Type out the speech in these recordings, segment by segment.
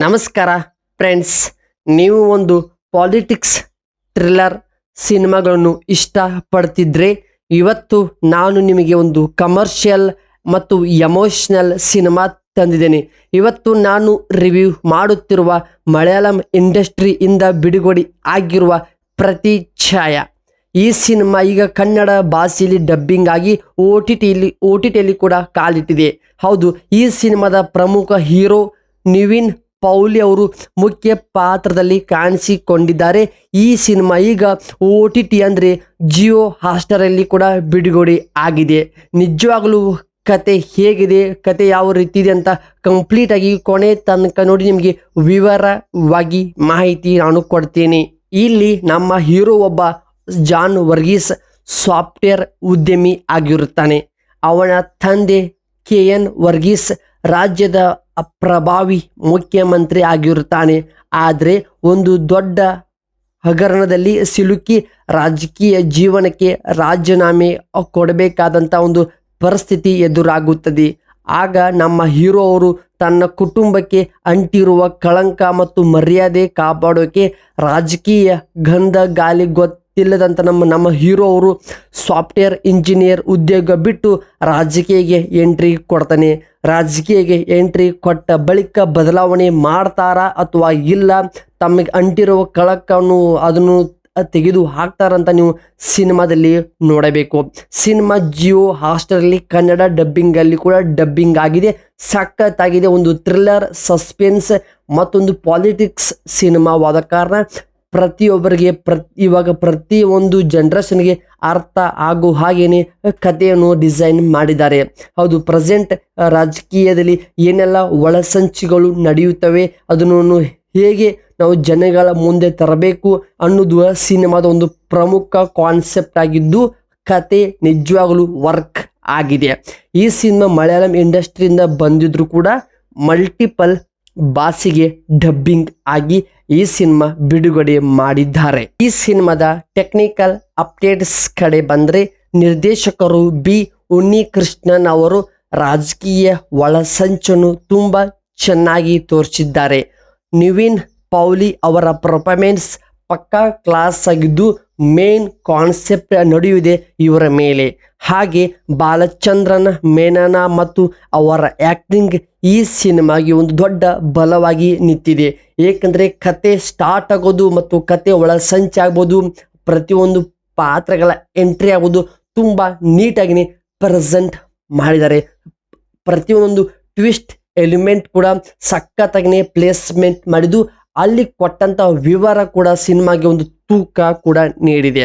ನಮಸ್ಕಾರ ಫ್ರೆಂಡ್ಸ್, ನೀವು ಒಂದು ಪಾಲಿಟಿಕ್ಸ್ ಥ್ರಿಲ್ಲರ್ ಸಿನಿಮಾಗಳನ್ನು ಇಷ್ಟಪಡ್ತಿದ್ರೆ ಇವತ್ತು ನಾನು ನಿಮಗೆ ಒಂದು ಕಮರ್ಷಿಯಲ್ ಮತ್ತು ಎಮೋಷನಲ್ ಸಿನಿಮಾ ತಂದಿದ್ದೇನೆ. ಇವತ್ತು ನಾನು ರಿವ್ಯೂ ಮಾಡುತ್ತಿರುವ ಮಲಯಾಳಂ ಇಂಡಸ್ಟ್ರಿಯಿಂದ ಬಿಡುಗಡೆ ಆಗಿರುವ ಪ್ರತಿ ಛಾಯ. ಈ ಸಿನಿಮಾ ಈಗ ಕನ್ನಡ ಭಾಷೆಯಲ್ಲಿ ಡಬ್ಬಿಂಗ್ ಆಗಿ ಓ ಟಿ ಟಿಯಲ್ಲಿ ಕೂಡ ಕಾಲಿಟ್ಟಿದೆ. ಹೌದು, ಈ ಸಿನಿಮಾದ ಪ್ರಮುಖ ಹೀರೋ ನಿವಿನ್ ಪೌಲಿ ಅವರು ಮುಖ್ಯ ಪಾತ್ರದಲ್ಲಿ ಕಾಣಿಸಿಕೊಂಡಿದ್ದಾರೆ. ಈ ಸಿನಿಮಾ ಈಗ ಓ ಟಿ ಟಿ ಅಂದರೆ ಜಿಯೋ ಹಾಟ್‌ಸ್ಟಾರಲ್ಲಿ ಕೂಡ ಬಿಡುಗಡೆ ಆಗಿದೆ. ನಿಜವಾಗಲೂ ಕತೆ ಹೇಗಿದೆ, ಕತೆ ಯಾವ ರೀತಿ ಇದೆ ಅಂತ ಕಂಪ್ಲೀಟ್ ಆಗಿ ಕೊನೆ ತನಕ ನೋಡಿ ನಿಮಗೆ ವಿವರವಾಗಿ ಮಾಹಿತಿ ನಾನು ಕೊಡ್ತೇನೆ. ಇಲ್ಲಿ ನಮ್ಮ ಹೀರೋ ಒಬ್ಬ ಜಾನ್ ವರ್ಗೀಸ್ ಸಾಫ್ಟ್ವೇರ್ ಉದ್ಯಮಿ ಆಗಿರುತ್ತಾನೆ. ಅವನ ತಂದೆ KN ವರ್ಗೀಸ್ ರಾಜ್ಯದ ಪ್ರಭಾವಿ ಮುಖ್ಯಮಂತ್ರಿ ಆಗಿರುತ್ತಾನೆ. ಆದರೆ ಒಂದು ದೊಡ್ಡ ಹಗರಣದಲ್ಲಿ ಸಿಲುಕಿ ರಾಜಕೀಯ ಜೀವನಕ್ಕೆ ರಾಜೀನಾಮೆ ಕೊಡಬೇಕಾದಂಥ ಒಂದು ಪರಿಸ್ಥಿತಿ ಎದುರಾಗುತ್ತದೆ. ಆಗ ನಮ್ಮ ಹೀರೋ ಅವರು ತನ್ನ ಕುಟುಂಬಕ್ಕೆ ಅಂಟಿರುವ ಕಳಂಕ ಮತ್ತು ಮರ್ಯಾದೆ ಕಾಪಾಡೋಕೆ ರಾಜಕೀಯ ಗಂಧ ಗಾಳಿ ಗೊತ್ತಿಲ್ಲದಂಥ ನಮ್ಮ ಹೀರೋ ಅವರು ಸಾಫ್ಟ್ವೇರ್ ಇಂಜಿನಿಯರ್ ಉದ್ಯೋಗ ಬಿಟ್ಟು ರಾಜಕೀಯಕ್ಕೆ ಎಂಟ್ರಿ ಕೊಡ್ತಾನೆ. ರಾಜಕೀಯಕ್ಕೆ ಎಂಟ್ರಿ ಕೊಟ್ಟ ಬಳಿಕ ಬದಲಾವಣೆ ಮಾಡ್ತಾರಾ ಅಥವಾ ಇಲ್ಲ, ತಮಗೆ ಅಂಟಿರುವ ಕಳಕವನ್ನು ಅದನ್ನು ತೆಗೆದು ಹಾಕ್ತಾರಂತ ನೀವು ಸಿನಿಮಾದಲ್ಲಿ ನೋಡಬೇಕು. ಸಿನಿಮಾ ಜಿಯೋ ಹಾಟ್‌ಸ್ಟಾರಲ್ಲಿ ಕನ್ನಡ ಡಬ್ಬಿಂಗಲ್ಲಿ ಕೂಡ ಡಬ್ಬಿಂಗ್ ಆಗಿದೆ. ಸಖತ್ತಾಗಿದೆ. ಒಂದು ಥ್ರಿಲ್ಲರ್, ಸಸ್ಪೆನ್ಸ್ ಮತ್ತೊಂದು ಪಾಲಿಟಿಕ್ಸ್ ಸಿನಿಮಾವಾದ ಕಾರಣ ಪ್ರತಿಯೊಬ್ಬರಿಗೆ ಇವಾಗ ಪ್ರತಿಯೊಂದು ಜನ್ರೇಷನ್ಗೆ ಅರ್ಥ ಆಗೋ ಹಾಗೇನೆ ಕಥೆಯನ್ನು ಡಿಸೈನ್ ಮಾಡಿದ್ದಾರೆ. ಹೌದು, ಪ್ರೆಸೆಂಟ್ ರಾಜಕೀಯದಲ್ಲಿ ಏನೆಲ್ಲ ಒಳಸಂಚಿಗಳು ನಡೆಯುತ್ತವೆ, ಅದನ್ನು ಹೇಗೆ ನಾವು ಜನಗಳ ಮುಂದೆ ತರಬೇಕು ಅನ್ನೋದು ಸಿನಿಮಾದ ಒಂದು ಪ್ರಮುಖ ಕಾನ್ಸೆಪ್ಟ್ ಆಗಿದ್ದು ಕತೆ ನಿಜವಾಗಲೂ ವರ್ಕ್ ಆಗಿದೆ. ಈ ಸಿನಿಮಾ ಮಲಯಾಳಂ ಇಂಡಸ್ಟ್ರಿಯಿಂದ ಬಂದಿದ್ರು ಕೂಡ ಮಲ್ಟಿಪಲ್ ಭಾಷೆಗೆ ಡಬ್ಬಿಂಗ್ ಆಗಿ ಈ ಸಿನಿಮಾ ಬಿಡುಗಡೆ ಮಾಡಿದ್ದಾರೆ. ಈ ಸಿನಿಮಾದ ಟೆಕ್ನಿಕಲ್ ಅಪ್ಡೇಟ್ಸ್ ಕಡೆ ಬಂದರೆ ನಿರ್ದೇಶಕರು B. ಉನ್ನಿಕೃಷ್ಣನ್ ಅವರು ರಾಜಕೀಯ ಒಳಸಂಚನ್ನು ತುಂಬ ಚೆನ್ನಾಗಿ ತೋರಿಸಿದ್ದಾರೆ. ನಿವಿನ್ ಪೌಲಿ ಅವರ ಪರ್ಫಾರ್ಮೆನ್ಸ್ ಪಕ್ಕಾ ಕ್ಲಾಸ್ ಆಗಿದ್ದು ಮೇನ್ ಕಾನ್ಸೆಪ್ಟ್ ನಡೆಯುವುದೇ ಇವರ ಮೇಲೆ. ಹಾಗೆ ಬಾಲಚಂದ್ರನ್ ಮೆನನ್ ಮತ್ತು ಅವರ ಆ್ಯಕ್ಟಿಂಗ್ ಈ ಸಿನಿಮಾಗೆ ಒಂದು ದೊಡ್ಡ ಬಲವಾಗಿ ನಿಂತಿದೆ. ಏಕೆಂದರೆ ಕತೆ ಸ್ಟಾರ್ಟ್ ಆಗೋದು ಮತ್ತು ಕತೆ ಒಳಸಂಚಾಗ್ಬೋದು, ಪ್ರತಿಯೊಂದು ಪಾತ್ರಗಳ ಎಂಟ್ರಿ ಆಗೋದು ತುಂಬ ನೀಟಾಗಿ ಪ್ರೆಸೆಂಟ್ ಮಾಡಿದ್ದಾರೆ. ಪ್ರತಿಯೊಂದು ಟ್ವಿಸ್ಟ್ ಎಲಿಮೆಂಟ್ ಕೂಡ ಸಖತ್ತಾಗಿ ಪ್ಲೇಸ್ಮೆಂಟ್ ಮಾಡಿದ್ದು, ಅಲ್ಲಿ ಕೊಟ್ಟಂಥ ವಿವರ ಕೂಡ ಸಿನಿಮಾಗೆ ಒಂದು ತೂಕ ಕೂಡ ನೀಡಿದೆ.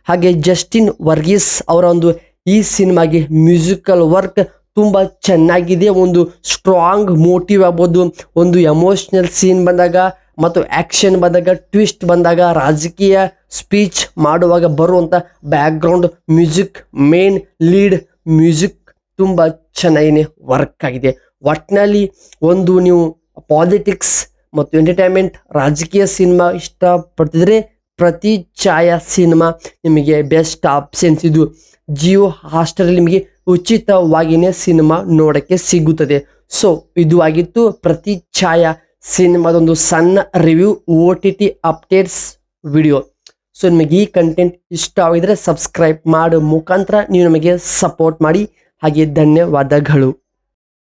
ಹಾಗೆ ಜಸ್ಟಿನ್ ವರ್ಗೀಸ್ ಅವರ ಒಂದು ಈ ಸಿನಿಮಾಗೆ ಮ್ಯೂಸಿಕಲ್ ವರ್ಕ್ ತುಂಬ ಚೆನ್ನಾಗಿದೆ. ಒಂದು ಸ್ಟ್ರಾಂಗ್ ಮೋಟಿವ್ ಆಗ್ಬೋದು, ಒಂದು ಎಮೋಷ್ನಲ್ ಸೀನ್ ಬಂದಾಗ ಮತ್ತು ಆ್ಯಕ್ಷನ್ ಬಂದಾಗ, ಟ್ವಿಸ್ಟ್ ಬಂದಾಗ, ರಾಜಕೀಯ ಸ್ಪೀಚ್ ಮಾಡುವಾಗ ಬರುವಂಥ background music, main lead music ತುಂಬ ಚೆನ್ನಾಗಿ ವರ್ಕ್ ಆಗಿದೆ. ಒಟ್ಟಿನಲ್ಲಿ ಒಂದು ನೀವು ಪಾಲಿಟಿಕ್ಸ್ ಮತ್ತು ಎಂಟರ್ಟೈನ್ಮೆಂಟ್ ರಾಜಕೀಯ ಸಿನಿಮಾ ಇಷ್ಟಪಡ್ತಿದ್ರೆ ಪ್ರತಿ ಛಾಯಾ ಸಿನಿಮಾ ನಿಮಗೆ ಬೆಸ್ಟ್ ಆಪ್ಷನ್ಸ್. ಇದು ಜಿಯೋ ಹಾಟ್‌ಸ್ಟಾರಲ್ಲಿ ನಿಮಗೆ ಉಚಿತವಾಗಿಯೇ ಸಿನಿಮಾ ನೋಡೋಕ್ಕೆ ಸಿಗುತ್ತದೆ. ಸೊ ಇದು ಆಗಿತ್ತು ಪ್ರತಿ ಛಾಯಾ ಸಿನಿಮಾದೊಂದು ಸಣ್ಣ review OTT updates video. So ನಿಮಗೆ ಈ ಕಂಟೆಂಟ್ ಇಷ್ಟವಾಗಿದ್ದರೆ ಸಬ್ಸ್ಕ್ರೈಬ್ ಮಾಡೋ ಮುಖಾಂತರ ನೀವು ನಮಗೆ ಸಪೋರ್ಟ್ ಮಾಡಿ. ಹಾಗೆ ಧನ್ಯವಾದಗಳು.